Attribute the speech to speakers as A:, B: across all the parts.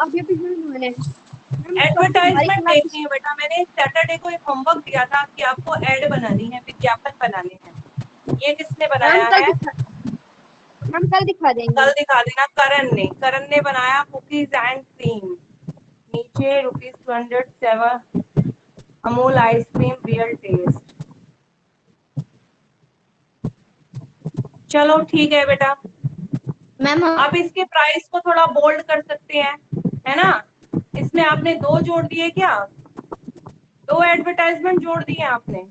A: अभी अभी ज्वाइन हुए हैं।
B: एडवर्टाइजमेंट देखनी है बेटा। मैंने सैटरडे को एक होमवर्क दिया था कि आपको एड बनानी है, विज्ञापन बनाने हैं। ये किसने बनाया है?
A: मैम कल दिखा देंगे।
B: कल दिखा देना। करण ने बनाया कुकीज एंड क्रीम। नीचे ₹207 अमूल आइसक्रीम रियल टेस्ट। चलो ठीक है बेटा।
A: मैम
B: आप इसके प्राइस को थोड़ा बोल्ड कर सकते हैं, है ना? इसमें आपने 2 जोड़ दिए क्या? 2 एडवर्टाइजमेंट जोड़ दिए आपने।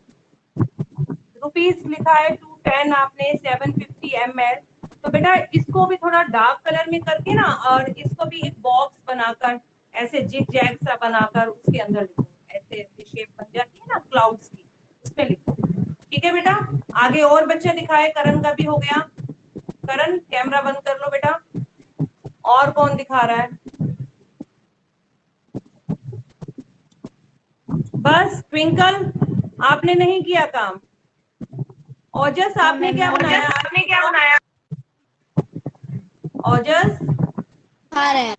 B: रुपीस लिखा है 210, आपने 750 ml। तो बेटा इसको भी थोड़ा डार्क कलर में करके ना, और इसको भी एक बॉक्स बनाकर ऐसे जिग जैग सा बनाकर उसके अंदर लिखो। ऐसे शेप बन जाती है ना क्लाउड्स की, उसमें लिखो। ठीक है बेटा। आगे और बच्चे दिखाए। करण का भी हो गया। करण कैमरा बंद कर लो बेटा। और कौन दिखा रहा है? बस ट्विंकल, आपने नहीं किया काम। ओजस आपने क्या बनाया? आपने क्या बनाया? ओजस,
A: खा रहे हैं।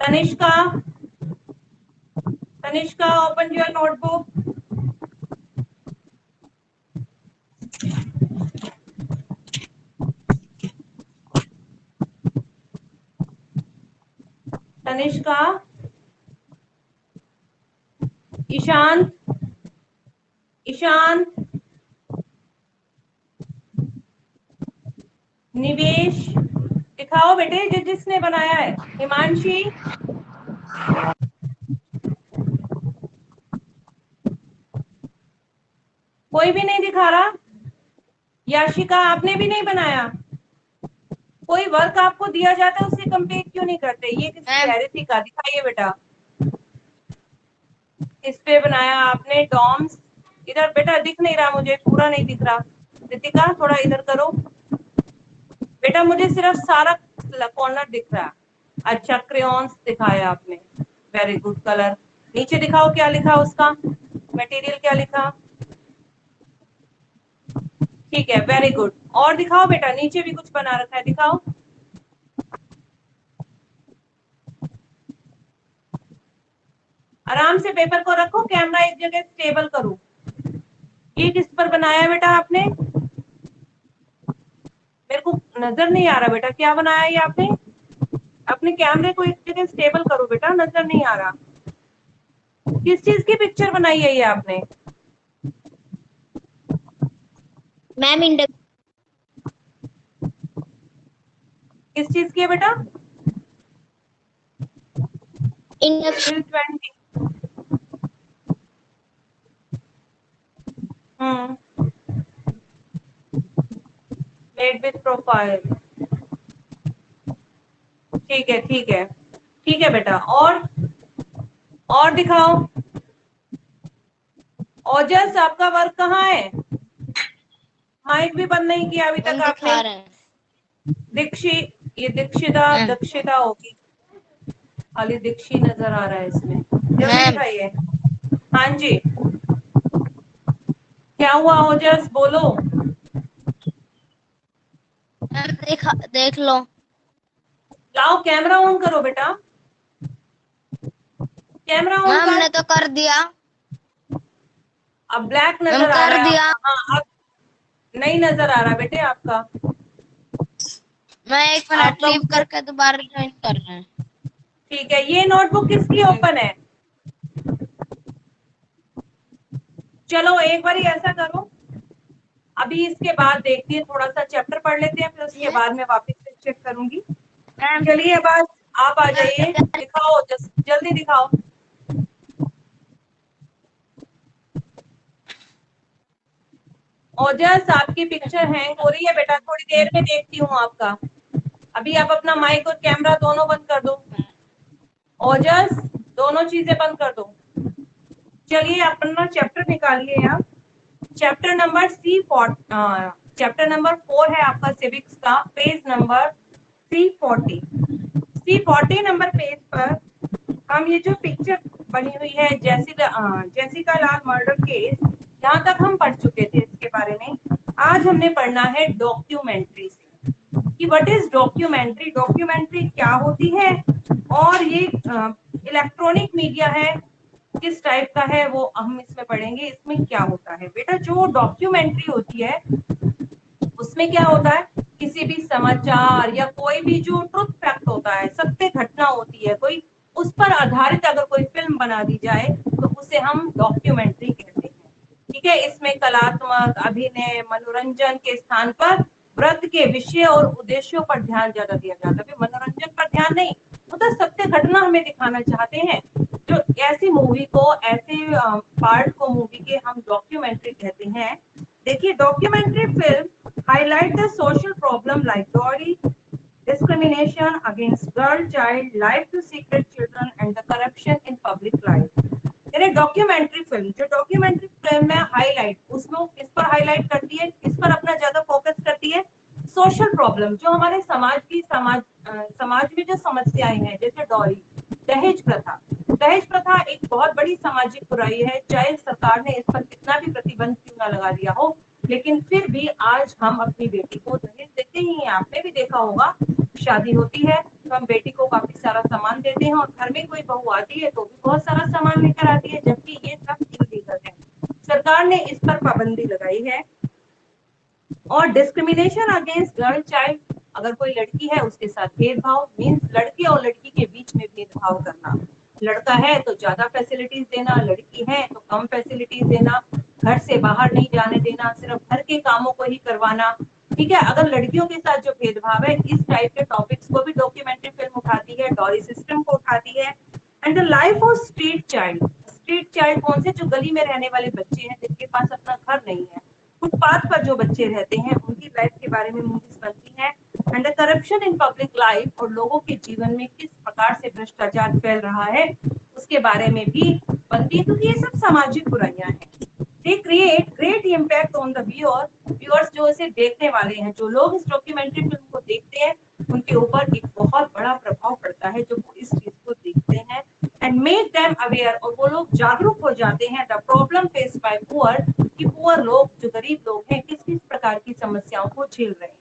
B: Tanishka, Tanishka open your notebook. Tanishka, Ishant, Ishant, निवेश, दिखाओ बेटे जिसने बनाया है। हिमांशी, कोई भी नहीं दिखा रहा। याशिका, आपने भी नहीं बनाया। कोई वर्क आपको दिया जाता है उससे कंप्लीट क्यों नहीं करते? ये किसकी है? रितिका, दिखाइए बेटा। इस पे बनाया आपने डॉम्स। इधर बेटा दिख नहीं रहा, मुझे पूरा नहीं दिख रहा। रितिका थोड़ा इधर करो बेटा, मुझे सिर्फ सारा कॉर्नर दिख रहा है। अच्छा, क्रेयॉन्स दिखाया आपने। Very good. कलर नीचे दिखाओ, क्या लिखा उसका मटेरियल, क्या लिखा? ठीक है, वेरी गुड। और दिखाओ बेटा, नीचे भी कुछ बना रखा है, दिखाओ। आराम से पेपर को रखो, कैमरा एक जगह स्टेबल करो। ये किस पर बनाया बेटा आपने? मेरे को नजर नहीं आ रहा बेटा, क्या बनाया ये आपने? अपने कैमरे को एक जगह स्टेबल करो बेटा, नजर नहीं आ रहा। किस चीज की पिक्चर बनाई है ये आपने?
A: Ma'am induction.
B: किस चीज की है बेटा?
A: Induction.
B: Till 20। Made with profile. ठीक है, ठीक है, ठीक है बेटा। और दिखाओ। ओजस, आपका वर्क कहाँ है? माइक भी बंद नहीं किया अभी तक
A: हम
B: आपने।
A: दिखा रहे हैं।
B: ये दीक्षिता,
A: मैम
B: दक्षिता होगी। खाली दीक्षी नजर आ रहा है इसमें। जल्दी
A: मैम
B: दिखाइए। हाँ जी, क्या हुआ ओजस, बोलो।
A: मैम देख लो।
B: लाओ कैमरा ऑन करो बेटा, कैमरा ऑन
A: मैम
B: कर।
A: ने तो कर दिया।
B: अब ब्लैक
A: मैम
B: नजर आ
A: कर
B: रहा है
A: दिया।
B: आपका। हाँ, अब नहीं नजर आ रहा बेटे आपका।
A: मैं 1 मिनट
B: आपका
A: लीव
B: मुझे
A: करके दोबारा ज्वाइन कर रहे हैं।
B: ठीक है। ये नोटबुक किसकी ओपन है? चलो एक बार ऐसा करो, अभी इसके बाद देखती है, थोड़ा सा चैप्टर पढ़ लेते हैं, फिर उसके बाद मैं वापस से चेक करूंगी।
A: मैम
B: चलिए अब आप आ जाइए, दिखाओ जल्दी दिखाओ। ओजस, आपकी पिक्चर हैंग हो रही है बेटा, थोड़ी देर में देखती हूँ आपका। अभी आप अपना माइक और कैमरा दोनों बंद कर दो। ओजस, दोनों चीजें बंद कर दो। चलिए अपना चैप्टर निकालिए आप। चैप्टर नंबर चैप्टर नंबर 4 है आपका सिविक्स का, page number C40। C40 number page पर हम ये जो पिक्चर बनी हुई है जेसिका लाल मर्डर केस, यहाँ तक हम पढ़ चुके थे इसके बारे में। आज हमने पढ़ना है डॉक्यूमेंट्री से कि व्हाट इज डॉक्यूमेंट्री, डॉक्यूमेंट्री क्या होती है, और ये इलेक्ट्रॉनिक मीडिया है किस टाइप का है वो हम इसमें पढ़ेंगे। इसमें क्या होता है बेटा, जो डॉक्यूमेंट्री होती है उसमें क्या होता है, किसी भी समाचार या कोई भी जो ट्रुथ फैक्ट होता है, सत्य घटना होती है कोई, उस पर आधारित अगर कोई फिल्म बना दी जाए तो उसे हम डॉक्यूमेंट्री कहते हैं। ठीक है, इसमें कलात्मक, अभिनय, मनोरंजन के स्थान पर व्रत के विषय और उद्देश्यों पर ध्यान ज्यादा दिया जाता है। मनोरंजन पर ध्यान नहीं, मतलब सत्य घटना हमें दिखाना चाहते हैं, जो ऐसी मूवी को, ऐसे पार्ट को मूवी के हम डॉक्यूमेंट्री कहते हैं। देखिए, documentary film highlight the social problem like dowry, discrimination against girl child, life to secret children and the corruption in public life। यानी डॉक्यूमेंट्री फिल्म, जो डॉक्यूमेंट्री फिल्म में हाईलाइट, उसमें किस पर हाईलाइट करती है, किस पर अपना ज्यादा फोकस करती है, सोशल प्रॉब्लम, जो हमारे समाज में जो समस्याएं हैं, जैसे डॉरी, दहेज प्रथा। दहेज प्रथा एक बहुत बड़ी सामाजिक बुराई है, चाहे सरकार ने इस पर कितना भी प्रतिबंध क्यों ना लगा दिया हो, लेकिन फिर भी आज हम अपनी बेटी को दहेज देते ही हैं। आपने भी देखा होगा, शादी होती है तो हम बेटी को काफी सारा सामान देते हैं, और घर में कोई बहू आती है तो भी बहुत सारा सामान लेकर आती है, जबकि ये सब इलीगल है। सरकार ने इस पर पाबंदी लगाई है। और डिस्क्रिमिनेशन अगेंस्ट गर्ल चाइल्ड, अगर कोई लड़की है उसके साथ भेदभाव, मीन्स लड़के और लड़की के बीच में भेदभाव करना। लड़का है तो ज्यादा फैसिलिटीज देना, लड़की है तो कम फैसिलिटीज देना, घर से बाहर नहीं जाने देना, सिर्फ घर के कामों को ही करवाना। ठीक है, अगर लड़कियों के साथ जो भेदभाव है, इस टाइप के टॉपिक्स को भी डॉक्यूमेंट्री फिल्म उठाती है, डॉरी सिस्टम को उठाती है। And the life of street child, street child कौन से, जो गली में रहने वाले बच्चे हैं, जिनके पास अपना घर नहीं है, फुटपाथ पर जो बच्चे रहते हैं, उनकी लाइफ के बारे में मूवीज बनती हैं। And the corruption in public life, और लोगों के जीवन में किस प्रकार से भ्रष्टाचार फैल रहा है उसके बारे में भी बनती है, क्योंकि ये सब सामाजिक बुराइयां हैं। They create great impact on the viewer, viewers जो इसे देखने वाले हैं, जो लोग इस डॉक्यूमेंट्री फिल्म को देखते हैं, उनके ऊपर एक बहुत बड़ा प्रभाव पड़ता है जो इस चीज को देखते हैं। एंड मेक देम अवेयर, और वो लोग जागरूक हो जाते हैं, the problem face by poor, कि पुअर लोग, जो गरीब लोग हैं, किस किस प्रकार की समस्याओं को झेल रहे हैं।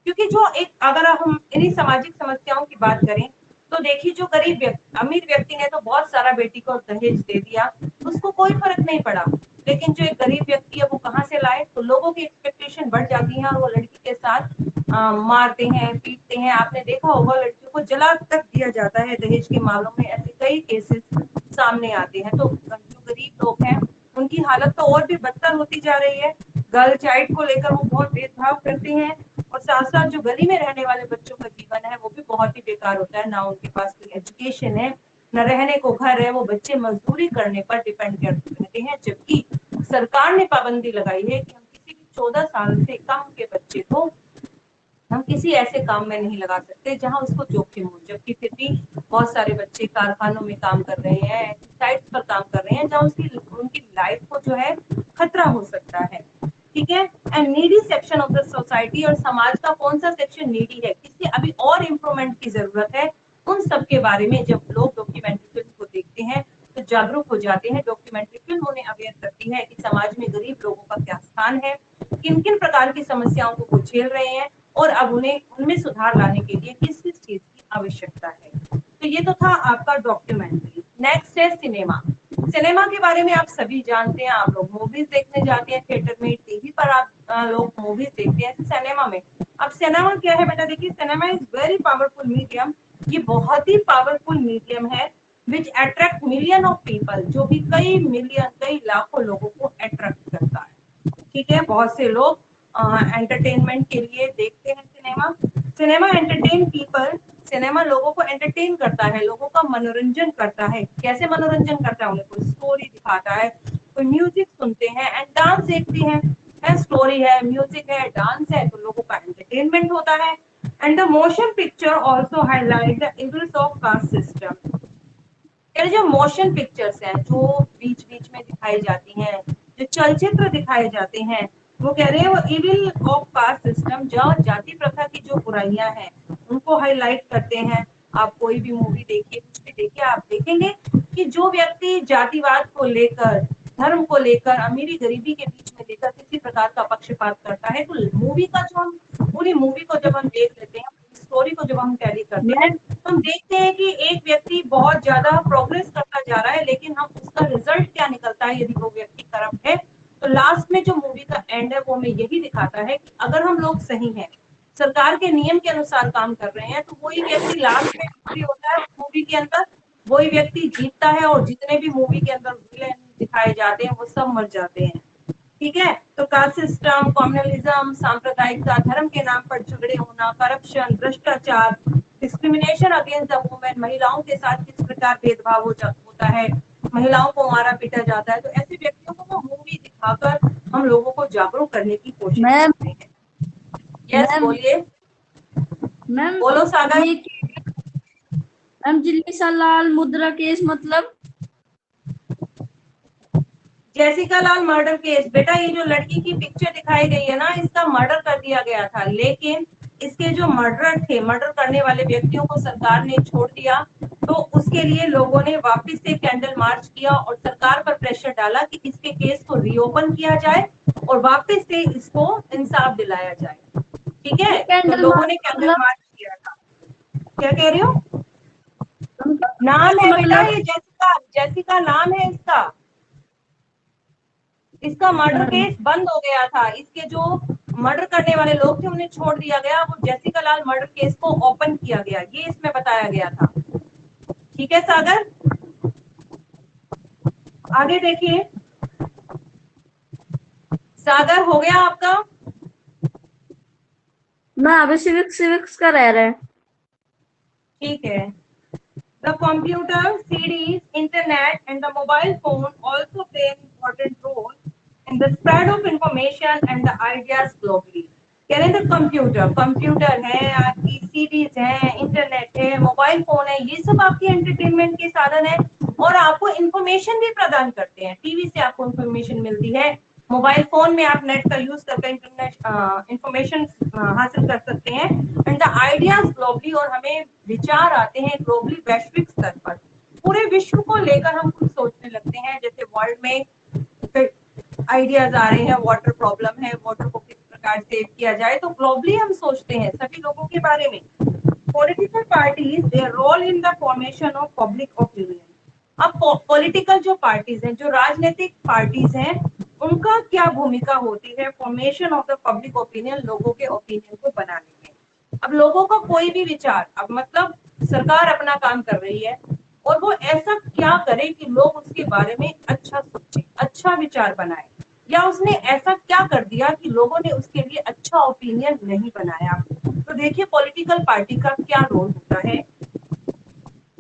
B: क्योंकि जो एक, अगर हम इन्हीं सामाजिक समस्याओं की बात करें तो देखिए, जो गरीब व्यक्ति, अमीर व्यक्ति ने तो बहुत सारा बेटी को दहेज दे दिया, उसको कोई फर्क नहीं पड़ा, लेकिन जो एक गरीब व्यक्ति है वो कहाँ से लाए, तो लोगों की एक्सपेक्टेशन बढ़ जाती है और वो लड़की के साथ मारते हैं, पीटते हैं। आपने देखा होगा, लड़कियों को जला तक दिया जाता है दहेज के मामलों में, ऐसे कई केसेस सामने आते हैं। तो जो गरीब लोग हैं उनकी हालत तो और भी बदतर होती जा रही है। गर्ल चाइल्ड को लेकर वो बहुत भेदभाव करते हैं, और साथ साथ जो गली में रहने वाले बच्चों का जीवन है वो भी बहुत ही बेकार होता है। ना उनके पास कोई एजुकेशन है, न रहने को घर है, वो बच्चे मजदूरी करने पर डिपेंड करते रहते हैं। जबकि सरकार ने पाबंदी लगाई है कि हम किसी भी 14 साल से कम के बच्चे को हम किसी ऐसे काम में नहीं लगा सकते जहां उसको जोखिम हो। जबकि फिर भी बहुत सारे बच्चे कारखानों में काम कर रहे हैं, साइट्स पर काम कर रहे हैं, जहां उनकी लाइफ को जो है खतरा हो सकता है। ठीक है, and needy section of the society, और समाज का कौन सा सेक्शन नीडी है, किसी अभी और इम्प्रूवमेंट की जरूरत है, उन सब के बारे में जब लोग डॉक्यूमेंट्री फिल्म को देखते हैं तो जागरूक हो जाते हैं। डॉक्यूमेंट्री फिल्म उन्हें अवेयर करती है कि समाज में गरीब लोगों का क्या स्थान है, किन किन प्रकार की समस्याओं को वो झेल रहे हैं, और अब उन्हें उनमें सुधार लाने के लिए किस किस चीज की आवश्यकता है। तो ये तो था आपका डॉक्यूमेंट्री। नेक्स्ट है सिनेमा। सिनेमा के बारे में आप सभी जानते हैं, आप लोग मूवीज देखने जाते हैं थिएटर में, टीवी पर आप लोग मूवीज देखते हैं सिनेमा में। अब सिनेमा क्या है बेटा, देखिए, cinema is very powerful medium, ये बहुत ही पावरफुल मीडियम है, which attract million of people, जो भी कई मिलियन, कई लाखों लोगों को अट्रैक्ट करता है। ठीक है, बहुत से लोग एंटरटेनमेंट के लिए देखते हैं cinema. Cinema entertain people, cinema लोगों को एंटरटेन करता है, लोगों का मनोरंजन करता है। कैसे मनोरंजन करता है, उन्हें कोई स्टोरी दिखाता है, कोई म्यूजिक सुनते हैं, एंड डांस देखते हैं। स्टोरी है, म्यूजिक है, डांस है, तो लोगों का एंटरटेनमेंट होता है। And the motion picture also highlight the evils of caste system. यानी जो मोशन पिक्चर्स हैं, जो बीच बीच में दिखाई जाती हैं, जो चलचित्र दिखाए जाते हैं, वो कह रहे हैं वो इविल ऑफ कास्ट सिस्टम, जो जाति प्रथा की जो बुराइयां हैं उनको हाईलाइट करते हैं। आप कोई भी मूवी देखिए, कुछ भी देखिए, आप देखेंगे कि जो व्यक्ति जातिवाद को लेकर, धर्म को लेकर, अमीरी गरीबी के बीच में लेकर किसी प्रकार का पक्षपात करता है, तो मूवी का जो हम पूरी मूवी को जब हम देख लेते हैं, स्टोरी को जब हम टैली करते हैं, तो हम देखते हैं कि एक व्यक्ति बहुत ज्यादा प्रोग्रेस करता जा रहा है, लेकिन हम उसका रिजल्ट क्या निकलता है यदि वो व्यक्ति करप्ट है। तो लास्ट में जो मूवी का एंड है वो हमें यही दिखाता है कि अगर हम लोग सही हैं, सरकार के नियम के अनुसार काम कर रहे हैं, तो वही व्यक्ति लास्ट में विक्ट्री होता है मूवी के अंदर, वही व्यक्ति जीतता है, और जितने भी मूवी के अंदर विलेन दिखाए जाते हैं वो सब मर जाते हैं। ठीक है, तो कास्ट सिस्टम, कम्युनलिज्म, सांप्रदायिकता, धर्म के नाम पर झगड़े होना, करप्शन, भ्रष्टाचार, डिस्क्रिमिनेशन अगेंस्ट द वुमेन, महिलाओं के साथ किस प्रकार भेदभाव होता है, महिलाओं को मारा पीटा जाता है। तो ऐसे व्यक्तियों को वो मूवी दिखाकर हम लोगों को जागरूक करने की कोशिश करते हैं। यस, बोलिए।
C: मैम
B: बोलो सागर।
C: मैम जिल्ली लाल मुद्रा केस मतलब?
B: जेसिका लाल मर्डर केस, बेटा ये जो लड़की की पिक्चर दिखाई गई है ना, इसका मर्डर कर दिया गया था, लेकिन इसके जो मर्डर थे, मर्डर करने वाले व्यक्तियों को सरकार ने छोड़ दिया। तो उसके लिए लोगों ने वापस से कैंडल मार्च किया और सरकार पर प्रेशर डाला कि इसके केस को रीओपन किया जाए और वापस से इसको इंसाफ दिलाया जाए। ठीक है, तो लोगों ने कैंडल मार्च किया था। क्या कह रही हो? नाम है बेटा ये जेसिका, जेसिका नाम है इसका। इसका मर्डर केस बंद हो गया था, इसके जो मर्डर करने वाले लोग थे उन्हें छोड़ दिया गया, वो जेसिका लाल मर्डर केस को ओपन किया गया, ये इसमें बताया गया था। ठीक है सागर, आगे देखिए। सागर हो गया आपका?
C: मैं अभी सिविक्स का रह रहा है।
B: ठीक है। The computer, CDs, internet and the mobile phone also play an important role in the spread of information and the ideas globally. कह रहे हैं कंप्यूटर है, आपकी सीडीज है, इंटरनेट है, मोबाइल फोन है, ये सब आपकी एंटरटेनमेंट के साधन है और आपको इंफॉर्मेशन भी प्रदान करते हैं। टीवी से आपको इंफॉर्मेशन मिलती है, मोबाइल फोन में आप नेट का यूज करके इंटरनेट इंफॉर्मेशन हासिल कर सकते हैं। एंड द आइडियाज ग्लोबली, और हमें विचार आते हैं ग्लोबली, वैश्विक स्तर पर पूरे विश्व को लेकर हम कुछ सोचने लगते हैं। जैसे वर्ल्ड में आइडियाज आ रहे हैं, वाटर प्रॉब्लम है, वाटर को किस प्रकार सेव किया जाए, तो ग्लोबली हम सोचते हैं सभी लोगों के बारे में। Political parties, their role in the formation of public opinion. अब पॉलिटिकल जो पार्टीज हैं, जो राजनीतिक पार्टीज हैं, उनका क्या भूमिका होती है formation of the public opinion, लोगों के ओपिनियन को बनाने में। अब लोगों का कोई भी विचार, अब मतलब सरकार अपना काम कर रही है और वो ऐसा क्या करे कि लोग उसके बारे में अच्छा सोचे, अच्छा विचार बनाए, या उसने ऐसा क्या कर दिया कि लोगों ने उसके लिए अच्छा ओपिनियन नहीं बनाया। तो देखिए पॉलिटिकल पार्टी का क्या रोल होता है।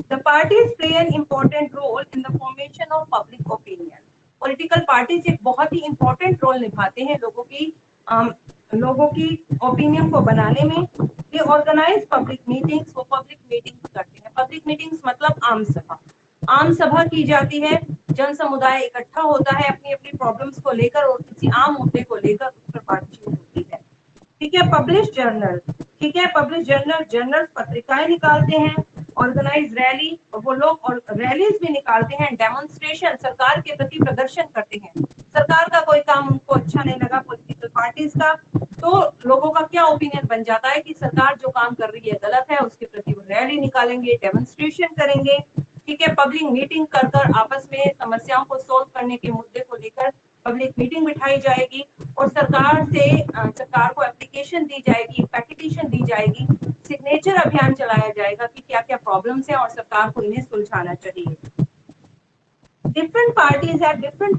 B: The parties play an important role in the formation of public opinion. Political parties एक बहुत ही important role निभाते हैं लोगों की ओपिनियन को बनाने में। ये ऑर्गेनाइज पब्लिक मीटिंग्स, वो पब्लिक मीटिंग्स करते हैं। पब्लिक मीटिंग्स मतलब आम सभा, आम सभा की जाती है, जन समुदाय इकट्ठा होता है अपनी अपनी प्रॉब्लम्स को लेकर और किसी आम मुद्दे को लेकर उस पर बातचीत होती है। ठीक है, पब्लिश जर्नल, ठीक है, पब्लिश जर्नल पत्रिकाएं निकालते हैं। ऑर्गेनाइज रैली, और वो लोग और रैलीज भी निकालते हैं। डेमोन्स्ट्रेशन, सरकार के प्रति प्रदर्शन करते हैं। सरकार का कोई काम उनको अच्छा नहीं लगा पॉलिटिकल पार्टीज का, तो लोगों का क्या ओपिनियन बन जाता है कि सरकार जो काम कर रही है गलत है, उसके प्रति वो रैली निकालेंगे, डेमोन्स्ट्रेशन करेंगे। ठीक है, पब्लिक मीटिंग कर आपस में समस्याओं को सोल्व करने के मुद्दे को लेकर पब्लिक मीटिंग बिठाई जाएगी और सरकार को एप्लीकेशन दी जाएगी, पेटिशन दी जाएगी, सिग्नेचर अभियान चलाया जाएगा कि क्या क्या प्रॉब्लम्स हैं और सरकार को इन्हें सुलझाना चाहिए। Different parties have different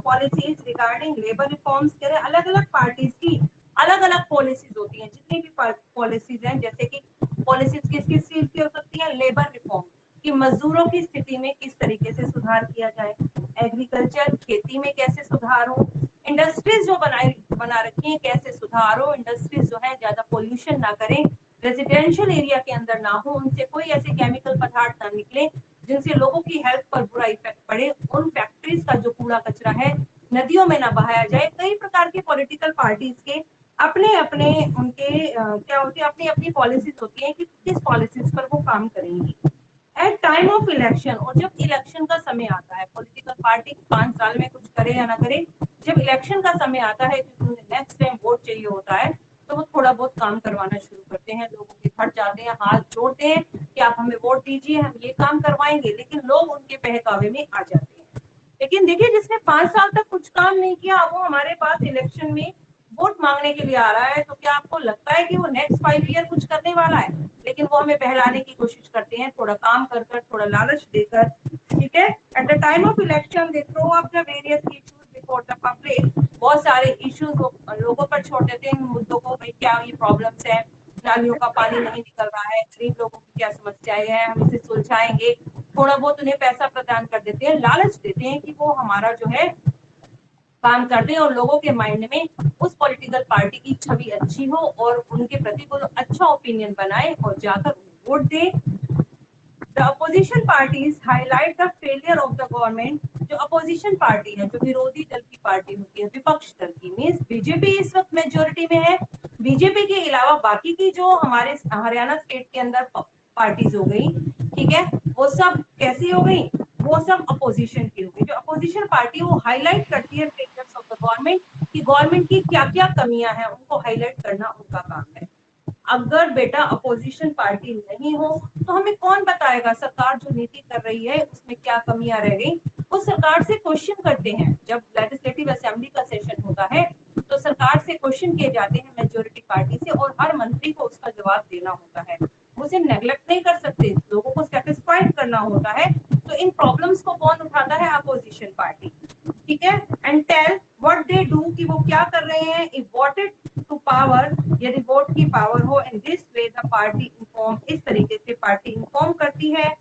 B: policies regarding labour reforms. कह रहे अलग अलग पार्टीज की अलग अलग पॉलिसीज होती हैं। जितनी भी पॉलिसीज हैं, जैसे कि पॉलिसीज किस किस चीज की हो सकती है, लेबर रिफॉर्म कि मजदूरों की स्थिति में किस तरीके से सुधार किया जाए, एग्रीकल्चर खेती में कैसे सुधार हो, इंडस्ट्रीज जो बना रखी है कैसे सुधार हो, इंडस्ट्रीज जो है ज्यादा पोल्यूशन ना करें, रेजिडेंशियल एरिया के अंदर ना हो, उनसे कोई ऐसे केमिकल पदार्थ ना निकले जिनसे लोगों की हेल्थ पर बुरा इफेक्ट पड़े, उन फैक्ट्रीज का जो कूड़ा कचरा है नदियों में ना बहाया जाए। कई प्रकार के पॉलिटिकल पार्टीज के अपने अपने उनके क्या होती है, अपनी अपनी पॉलिसीज होती है कि किस पॉलिसीज पर वो काम करेंगी। एट टाइम ऑफ इलेक्शन, और जब इलेक्शन का समय आता है, पॉलिटिकल पार्टी 5 साल में कुछ करे या ना करे, जब इलेक्शन का समय आता है क्योंकि उन्हें नेक्स्ट टाइम वोट चाहिए होता है, तो वो थोड़ा बहुत काम करवाना शुरू करते हैं, लोगों के घर जाते हैं, हाथ जोड़ते हैं कि आप हमें वोट दीजिए, हम ये काम करवाएंगे, लेकिन लोग उनके बहकावे में आ जाते हैं। लेकिन देखिए, जिसने 5 साल तक कुछ काम नहीं किया, वो हमारे पास इलेक्शन में वोट मांगने के लिए आ रहा है, तो क्या आपको लगता है कि वो नेक्स्ट 5 ईयर कुछ करने वाला है? लेकिन वो हमें बहलाने की कोशिश करते हैं, थोड़ा काम कर कर, थोड़ा लालच देकर, ठीक है। At the time of election they throw up the various issues before the public. बहुत सारे इश्यूज लोगों पर छोड़ देते हैं, मुद्दों को, भाई क्या ये प्रॉब्लम्स है, नालियों का पानी नहीं निकल रहा है, गरीब लोगों की क्या समस्याएं हैं, हम इसे सुलझाएंगे। थोड़ा बहुत उन्हें पैसा प्रदान कर देते हैं, लालच देते हैं कि वो हमारा जो है काम करते हैं और लोगों के माइंड में उस पॉलिटिकल पार्टी की छवि अच्छी हो और उनके प्रति वो अच्छा ओपिनियन बनाए और जाकर vote they. The opposition parties highlight the failure of the government। जो अपोजिशन पार्टी है, जो विरोधी दल की पार्टी होती है, विपक्ष दल की, मीन्स बीजेपी इस वक्त मेजोरिटी में है। बीजेपी के अलावा बाकी की जो हमारे हरियाणा स्टेट के अंदर पार्टीज हो गई, ठीक है, वो सब कैसी हो गई, वो सब अपोजिशन की हो गई। जो अपोजिशन पार्टी वो हाईलाइट करती है फेलियर्स ऑफ द गवर्नमेंट, कि गवर्नमेंट की क्या क्या कमियां हैं, उनको हाईलाइट करना उनका काम है। अगर बेटा अपोजिशन पार्टी नहीं हो तो हमें कौन बताएगा सरकार जो नीति कर रही है उसमें क्या कमियां रह गई। वो सरकार से क्वेश्चन करते हैं, जब लेजिस्लेटिव असेंबली का सेशन होता है तो सरकार से क्वेश्चन किए जाते हैं मेजोरिटी पार्टी से, और हर मंत्री को उसका जवाब देना होता है। उसे नेग्लेक्ट नहीं कर सकते, लोगों को सेटिस्फाइड करना होता है। तो इन प्रॉब्लम्स को कौन उठाता है? अपोजिशन पार्टी, ठीक है। And tell what they do, कि वो क्या कर रहे हैं। इफ वोटेड टू पावर, यदि वोट की पावर हो, in this way the party inform, इस तरीके से पार्टी इन्फॉर्म करती है,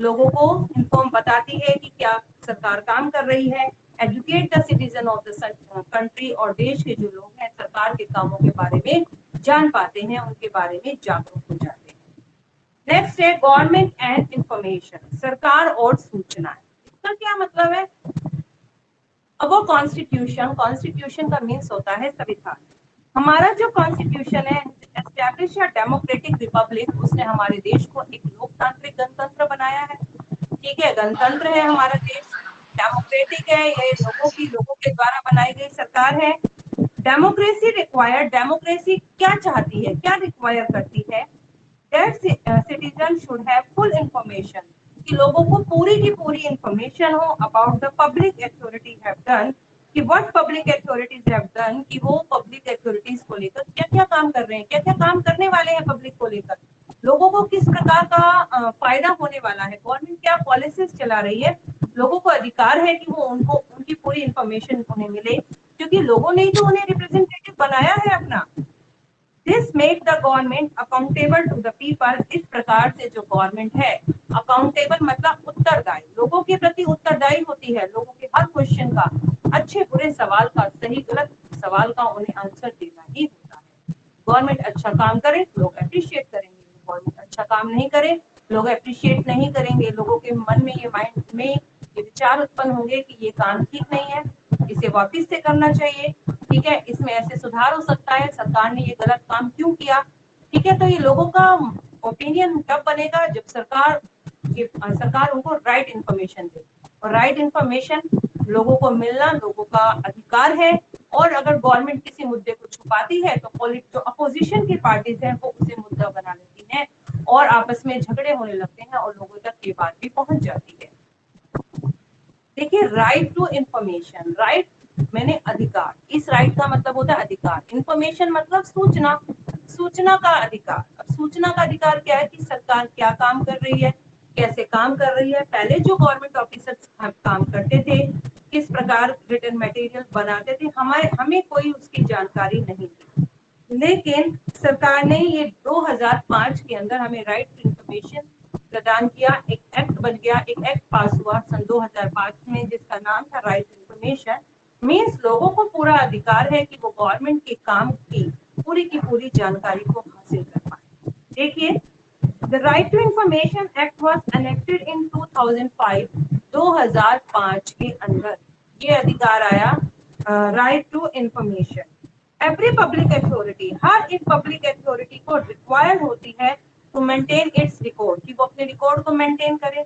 B: लोगों को इन्फॉर्म बताती है कि क्या सरकार काम कर रही है। Educate the citizen of the country, और देश के जो लोग हैं सरकार के कामों के बारे में जान पाते हैं, उनके बारे में जागरूक हो जाते हैं। नेक्स्ट है गवर्नमेंट एंड इंफॉर्मेशन, सरकार और सूचना। इसका क्या मतलब है? अब वो कॉन्स्टिट्यूशन का मीन्स होता है संविधान। हमारा जो कॉन्स्टिट्यूशन है, एस्टैब्लिश अ डेमोक्रेटिक रिपब्लिक, उसने हमारे देश को एक लोकतांत्रिक गणतंत्र बनाया है, ठीक है। गणतंत्र है हमारा देश, डेमोक्रेटिक है, ये लोगों के द्वारा बनाई गई सरकार है। डेमोक्रेसी रिक्वायर्ड, डेमोक्रेसी क्या चाहती है, क्या रिक्वायर करती है? That citizen should have full information, कि लोगों को पूरी की पूरी इंफॉर्मेशन हो about the public authority have done, कि what public authorities have done, कि वो पब्लिक अथॉरिटीज को लेकर क्या क्या काम कर रहे हैं, क्या क्या काम करने वाले हैं पब्लिक को लेकर, लोगों को किस प्रकार का फायदा होने वाला है, गवर्नमेंट क्या पॉलिसीज चला रही है। लोगों को अधिकार है कि वो उनको उनकी पूरी इंफॉर्मेशन उन्हें मिले, क्योंकि लोगों ने ही तो उन्हें रिप्रेजेंटेटिव बनाया है अपना। This make the government accountable to the people, इस प्रकार से जो गवर्नमेंट है अकाउंटेबल मतलब उत्तरदायी, लोगों के प्रति उत्तरदायी होती है, लोगों के हर क्वेश्चन का, अच्छे बुरे सवाल का, सही गलत सवाल का उन्हें आंसर देना ही होता है। गवर्नमेंट अच्छा काम करे, लोग अप्रिशिएट करेंगे, गवर्नमेंट अच्छा काम नहीं करे, लोग अप्रिशिएट नहीं करेंगे, लोगों के मन में ये माइंड में ये विचार उत्पन्न होंगे कि ये काम ठीक नहीं है, इसे वापस से करना चाहिए, ठीक है, इसमें ऐसे सुधार हो सकता है, सरकार ने ये गलत काम क्यों किया, ठीक है। तो ये लोगों का ओपिनियन कब बनेगा? जब सरकार उनको राइट इन्फॉर्मेशन दे, और राइट इन्फॉर्मेशन लोगों को मिलना लोगों का अधिकार है। और अगर गवर्नमेंट किसी मुद्दे को छुपाती है तो जो अपोजिशन की पार्टीज हैं वो उसे मुद्दा बना लेती हैं और आपस में झगड़े होने लगते हैं और लोगों तक ये बात भी पहुंच जाती है। देखिए, राइट टू इंफॉर्मेशन, राइट मैंने अधिकार, इस राइट का मतलब होता है अधिकार, इंफॉर्मेशन मतलब सूचना, सूचना का अधिकार। अब सूचना का अधिकार क्या है? कि सरकार क्या काम कर रही है, कैसे काम कर रही है, पहले जो गवर्नमेंट ऑफिसर्स काम करते थे किस प्रकार रिटन मटेरियल बनाते थे, हमें कोई उसकी जानकारी नहीं थी। लेकिन सरकार ने ये 2005 के अंदर हमें राइट टू इंफॉर्मेशन प्रदान किया, एक एक्ट बन गया, एक एक्ट पास हुआ सन 2005 में जिसका नाम था राइट टू इंफॉर्मेशन। मीन्स लोगों को पूरा अधिकार है कि वो गवर्नमेंट के काम की पूरी जानकारी को हासिल कर पाए। देखिए, the right to information act was enacted in 2005, 2005 के अंदर ये अधिकार आया, right to information. Every public authority, हर एक पब्लिक अथॉरिटी को रिक्वायर होती है टू मेंटेन इट्स रिकॉर्ड, कि वो अपने रिकॉर्ड को मेंटेन करे,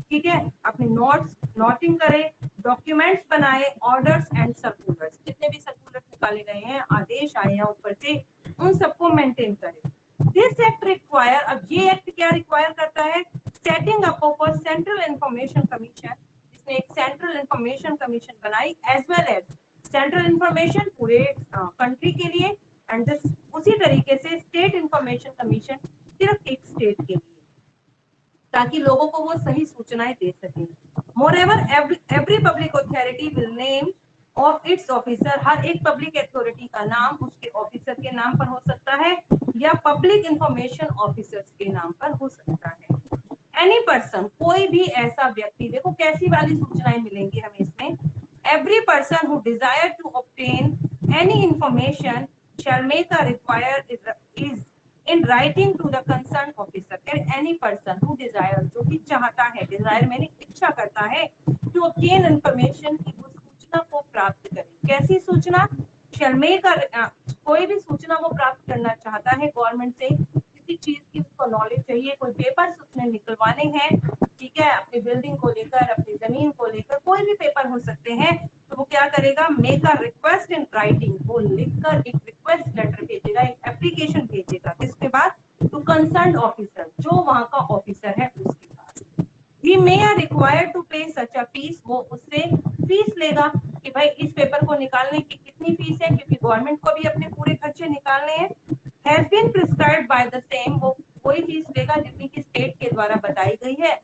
B: ठीक है, अपने नोट्स नोटिंग करे, डॉक्यूमेंट्स बनाए, ऑर्डर्स एंड सर्कुलर्स, जितने भी सर्कुलर्स निकाले गए हैं, आदेश आए हैं ऊपर से, उन सबको मेंटेन करे। दिस एक्ट रिक्वायर, अब ये एक्ट क्या रिक्वायर करता है, setting up of a central information commission, जिसने एक सेंट्रल इंफॉर्मेशन कमीशन बनाई, as well as central information पूरे कंट्री के लिए, एंड उसी तरीके से स्टेट इंफॉर्मेशन कमीशन सिर्फ एक स्टेट के लिए, ताकि लोगों को वो सही सूचनाएं दे सके। Moreover every public authority will name of its officer, हर एक पब्लिक अथॉरिटी का नाम उसके ऑफिसर के नाम पर हो सकता है या पब्लिक इंफॉर्मेशन ऑफिसर्स के नाम पर हो सकता है। एनी पर्सन, कोई भी ऐसा व्यक्ति, देखो कैसी वाली सूचनाएं मिलेंगी हमें इसमें, every person who desire to obtain any information shall make a require is in writing to the concerned officer, and any person who desire, जो भी चाहता है, desire मैंने इच्छा करता है, to obtain information, की वो सूचना को प्राप्त करे। कैसी सूचना, shall make a कोई भी सूचना वो प्राप्त करना चाहता है गवर्नमेंट से, किसी चीज की उसको नॉलेज चाहिए, कोई पेपर्स उसने निकलवाने हैं, ठीक है, अपनी बिल्डिंग को लेकर, अपनी जमीन को लेकर, कोई भी पेपर हो सकते हैं, तो वो क्या करेगा, make a request in writing, वो लिखकर एक रिक्वेस्ट लेटर भेजेगा, एक एप्लीकेशन भेजेगा, किसके पास, टू कंसर्न ऑफिसर, जो वहां का ऑफिसर है उसके पास। ही मे आर रिक्वायर्ड टू पे सच अ फीस, वो उससे फीस लेगा कि भाई इस पेपर को निकालने की कितनी फीस है, क्योंकि गवर्नमेंट को भी अपने पूरे खर्चे निकालने हैं। Has been prescribed by the same, वो कोई फीस लेगा जितनी की स्टेट के द्वारा बताई गई है,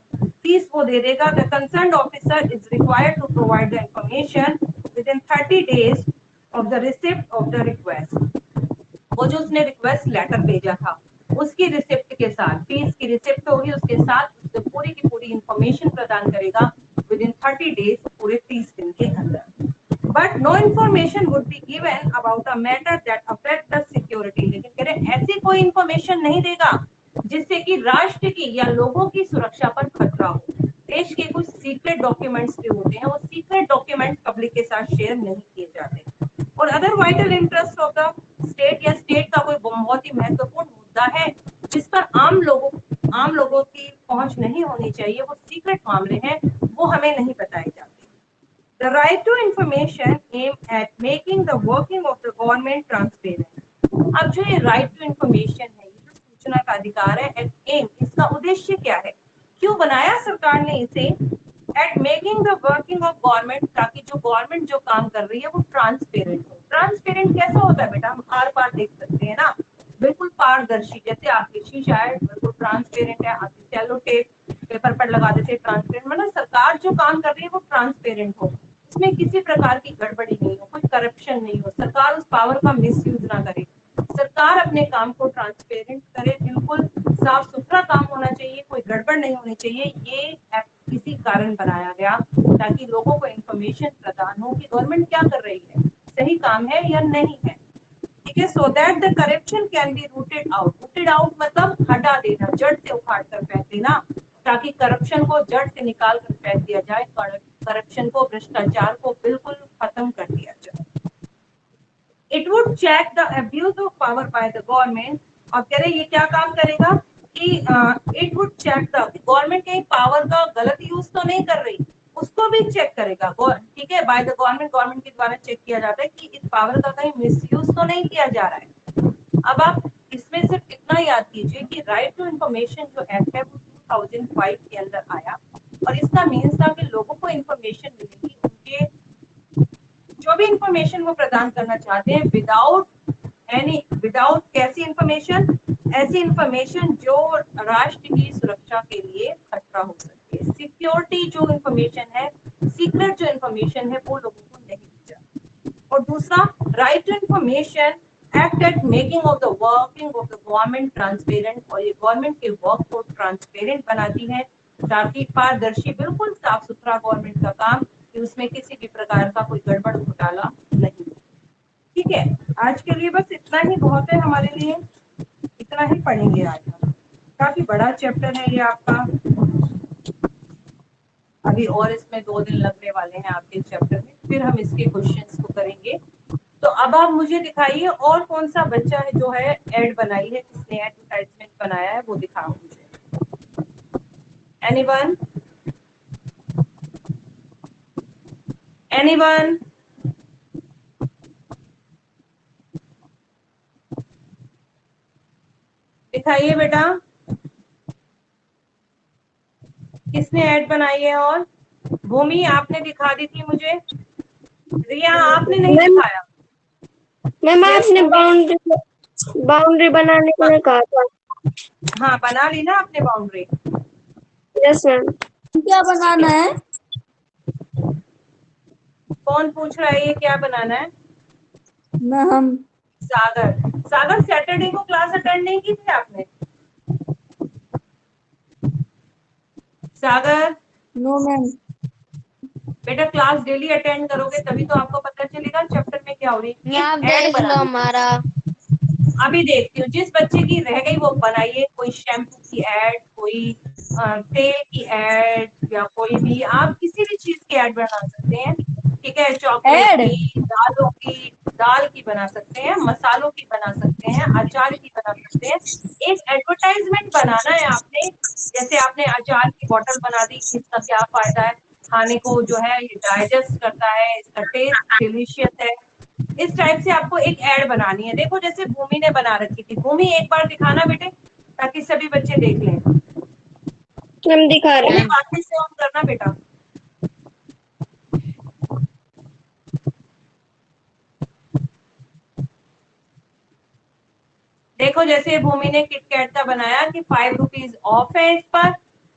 B: फीस वो दे देगा। The concern officer is required to provide the information within 30 days of the receipt of the request, वो जो उसने रिक्वेस्ट लेटर भेजा था उसकी रिसिप्ट के साथ, फीस की रिसिप्ट होगी उसके साथ, उससे पूरी की पूरी इंफॉर्मेशन प्रदान करेगा विद इन 30 days, पूरे 30 दिन के अंदर। But no information would be given about a matter that affect the security, लेकिन कह रहे ऐसी कोई इंफॉर्मेशन नहीं देगा जिससे कि राष्ट्र की या लोगों की सुरक्षा पर खतरा हो। देश के कुछ सीक्रेट डॉक्यूमेंट्स जो होते हैं वो सीक्रेट डॉक्यूमेंट्स पब्लिक के साथ शेयर नहीं किए जाते, और other vital interest of the state, या स्टेट का कोई बहुत ही महत्वपूर्ण मुद्दा है जिस पर आम लोगों की पहुंच नहीं होनी चाहिए, वो सीक्रेट मामले हैं, वो हमें नहीं बताए जाते। The right to information aim at making the working of the government transparent. अब जो ये right to information है, ये जो सूचना का अधिकार है, at aim, इसका उद्देश्य क्या है, क्यों बनाया सरकार ने इसे, at making the working of government, ताकि जो गवर्नमेंट जो काम कर रही है वो ट्रांसपेरेंट हो। ट्रांसपेरेंट कैसा होता है बेटा, हम आर पार देख सकते हैं ना, बिल्कुल पारदर्शी, जैसे आपकी शीशा है बिल्कुल ट्रांसपेरेंट है, आपकी सेलो टेप पेपर पर लगा देते ट्रांसपेरेंट, मतलब सरकार जो काम कर रही है वो ट्रांसपेरेंट हो, इसमें किसी प्रकार की गड़बड़ी नहीं हो, कोई करप्शन नहीं हो, सरकार उस पावर का मिसयूज ना करे, सरकार अपने काम को ट्रांसपेरेंट करे, बिल्कुल साफ सुथरा काम होना चाहिए, कोई गड़बड़ नहीं होनी चाहिए। ये एक्ट इसी कारण बनाया गया ताकि लोगों को इन्फॉर्मेशन प्रदान हो कि गवर्नमेंट क्या कर रही है, सही काम है या नहीं है, ठीक है। So that the corruption can be rooted out, rooted out मतलब हटा देना, जड़ से उखाड़ कर फेंक देना, ताकि करप्शन को जड़ से निकाल कर फेंक दिया जाए, करप्शन को, भ्रष्टाचार को बिल्कुल खत्म कर दिया जाए। It would check the abuse of power by the government, और कह रहे ये क्या काम करेगा कि it would check the, government कहीं पावर का गलत यूज तो नहीं कर रही, उसको भी चेक करेगा, ठीक है, बाय द गवर्नमेंट, गवर्नमेंट के द्वारा चेक किया जाता है कि इस पावर का कहीं मिसयूज तो नहीं किया जा रहा है। अब आप इसमें सिर्फ इतना याद कीजिए कि राइट टू इंफॉर्मेशन जो एक्ट है वो 2005 के अंदर आया, और इसका मीन्स था कि लोगों को इंफॉर्मेशन मिलेगी, उनके जो भी इंफॉर्मेशन वो प्रदान करना चाहते हैं, विदाउट कैसी इंफॉर्मेशन, ऐसी इंफॉर्मेशन जो राष्ट्र की सुरक्षा के लिए खतरा हो सकती है। सिक्योरिटी जो इंफॉर्मेशन है, सीक्रेट जो इंफॉर्मेशन है, वो लोगों को नहीं दी जाती। और दूसरा, right to information act at making of the working of the government transparent, और ये गवर्नमेंट के वर्क को ट्रांसपेरेंट बनाती है ताकि पारदर्शी, बिल्कुल साफ सुथरा गवर्नमेंट का काम, कि उसमें किसी भी प्रकार का कोई गड़बड़ घोटाला नहीं। ठीक है, आज के लिए बस इतना ही बहुत है हमारे लिए, इतना ही पढ़ेंगे आज हम। काफी बड़ा चैप्टर है ये आपका, अभी और इसमें 2 दिन लगने वाले हैं आपके चैप्टर में, फिर हम इसके क्वेश्चंस को करेंगे। तो अब आप मुझे दिखाइए और कौन सा बच्चा है जो है एड बनाई है, किसने एडवर्टाइजमेंट बनाया है, वो दिखाओ मुझे। Anyone, anyone? दिखाइए बेटा, किसने ऐड बनाई है? और भूमि आपने दिखा दी थी मुझे, रिया आपने नहीं
D: मैम
B: दिखाया।
D: मैम
B: Yes,
D: आपने
B: भूमि?
D: बाउंड्री बनाने के लिए कहा था।
B: हाँ, बना ली ना आपने बाउंड्री?
D: Yes ma'am.
C: क्या बनाना है?
B: कौन पूछ रहा है ये क्या बनाना है?
C: मैम
B: सागर। सागर, सैटरडे को क्लास अटेंड नहीं की थी आपने? सागर
C: नो मैम।
B: बेटा, क्लास डेली अटेंड करोगे तभी तो आपको पता चलेगा चैप्टर में क्या हो रही है।
A: आप
B: ऐड
A: देख लो
B: बनानी
A: हमारा।
B: अभी देखती हूँ, जिस बच्चे की रह गई वो बनाइए। कोई शैम्पू की ऐड, कोई तेल की ऐड, या कोई भी आप किसी भी चीज की ऐड बना सकते हैं। ठीक है, चॉकलेट
C: ऐड?
B: की, दालों की, दाल की बना सकते हैं, मसालों की बना सकते हैं, अचार की बना सकते हैं। एक एडवर्टाइजमेंट बनाना है आपने। जैसे आपने अचार की बोतल बना दी, इसका क्या फायदा है, खाने को जो है ये डाइजेस्ट करता है, इसका टेस्ट डिलीशियस है। इस टाइप से आपको एक ऐड बनानी है। देखो जैसे भूमि ने बना रखी थी। भूमि एक बार दिखाना बेटे, ताकि सभी बच्चे देख लें।
D: मैम दिखा रहे
B: भूमि
D: हैं।
B: वापस से ऑन करना बेटा। देखो जैसे भूमि ने किटकैट का बनाया कि 5 रुपीज ऑफ है इस पर,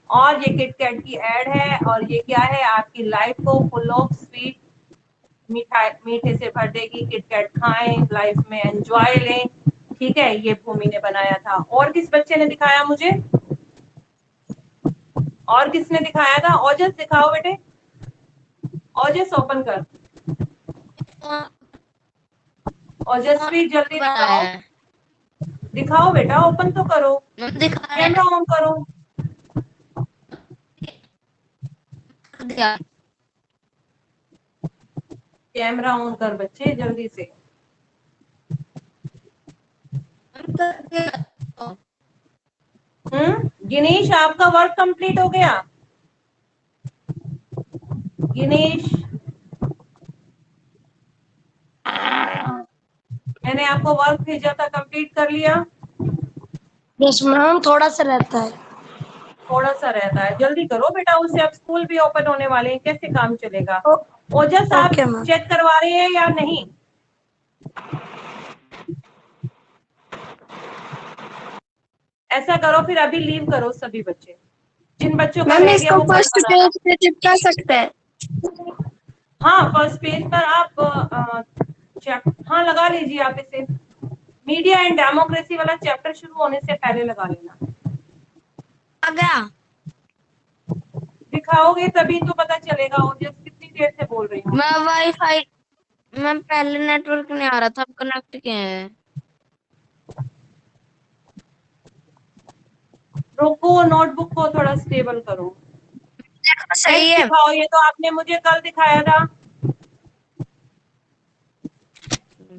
B: और ये किटकैट की ऐड है, और ये क्या है, आपकी लाइफ को फुल ऑफ स्वीट, मिठाई, मीठे से भर देगी। किटकैट खाएं, लाइफ में एंजॉय लें। ठीक है, ये भूमि ने बनाया था। और किस बच्चे ने दिखाया मुझे? और किसने दिखाया था? ओजस दिखाओ बेटे, ओजस ओपन कर। ओजस्वी जल्दी
A: बनाया
B: दिखाओ,
A: है।
B: दिखाओ बेटा, ओपन तो करो,
A: मैम दिखा रहे
B: कैमरा ऑन करो।
A: हैं।
B: कैमरा ऑन कर बच्चे जल्दी से। गिनेश, आपका वर्क कंप्लीट हो गया? गिनेश, मैंने आपको वर्क भेजा था, कंप्लीट कर लिया?
D: यस मैम, थोड़ा सा रहता है।
B: थोड़ा सा रहता है, जल्दी करो बेटा, उससे अब स्कूल भी ओपन होने वाले हैं, कैसे काम चलेगा?
D: ओ,
B: ओजस, आप
D: ओके मैम।
B: चेक करवा रहे हैं या नहीं? ऐसा करो फिर, अभी लीव करो सभी बच्चे। जिन बच्चों का
D: मैम
B: रह गया
D: इसको
B: वो कल
D: फर्स्ट
B: बनाना।
D: पेज पे चिपका सकते हैं।
B: हाँ, फर्स्ट पेज पर आप हाँ लगा लीजिए आप इसे। मीडिया एंड डेमोक्रेसी वाला चैप्टर शुरू होने से पहले लगा लेना।
A: आ गया।
B: दिखाओगे तभी तो पता चलेगा। और जब कितनी देर से बोल रही हूँ।
A: मैं वाईफाई, मैं पहले नेटवर्क नहीं आ रहा था, अब कनेक्ट किए हैं।
B: रुको, नोटबुक को थोड़ा स्टेबल करो।
A: सही
B: नेक्स्ट
A: है।
B: दिखाओ, ये तो आपने मुझे कल दिखाया था।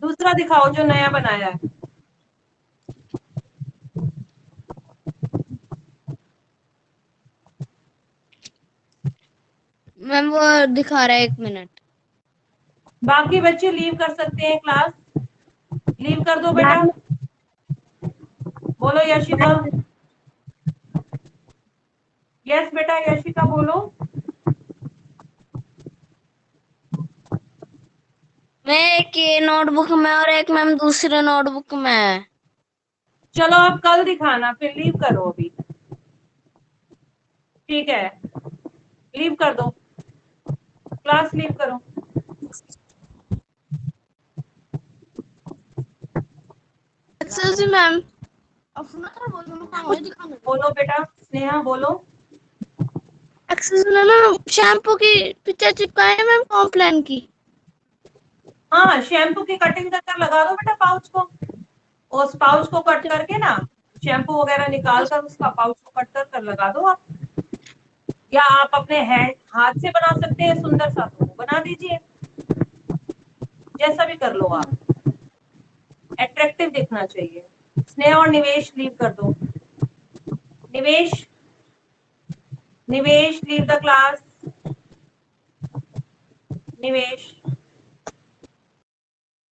B: दूसरा दिखाओ जो नया बनाया है।
A: मैम वो दिखा रहा है, 1 मिनट।
B: बाकी बच्चे लीव कर सकते हैं क्लास, लीव कर दो बेटा।
D: मैम
B: बोलो यशिका। यस बेटा, यशिका बोलो।
A: मैं एक ये नोटबुक में और एक मैम दूसरे नोटबुक में है।
B: चलो अब कल दिखाना, फिर लीव करो अभी। ठीक है, लीव कर दो, क्लास लीव करो।
A: एक्सेल जी मैम।
B: बोलो बेटा, स्नेहा बोलो।
A: एक्सेस में मैम शैम्पू की पिक्चर चिपकाए हैं मैम, कॉम्प्लान की।
B: हाँ, शैम्पू की कटिंग कर कर लगा दो बेटा पाउच को। उस पाउच को कट करके ना, शैम्पू वगैरह निकाल कर उसका पाउच को कट कर कर लगा दो आप। या आप अपने हैंड हाथ से बना सकते हैं सुंदर सा, तो वो बना दीजिए। जैसा भी कर लो आप, अट्रैक्टिव दिखना चाहिए। स्नेहा और निवेश लीव कर दो। निवेश, निवेश लीव द क्लास। निवेश,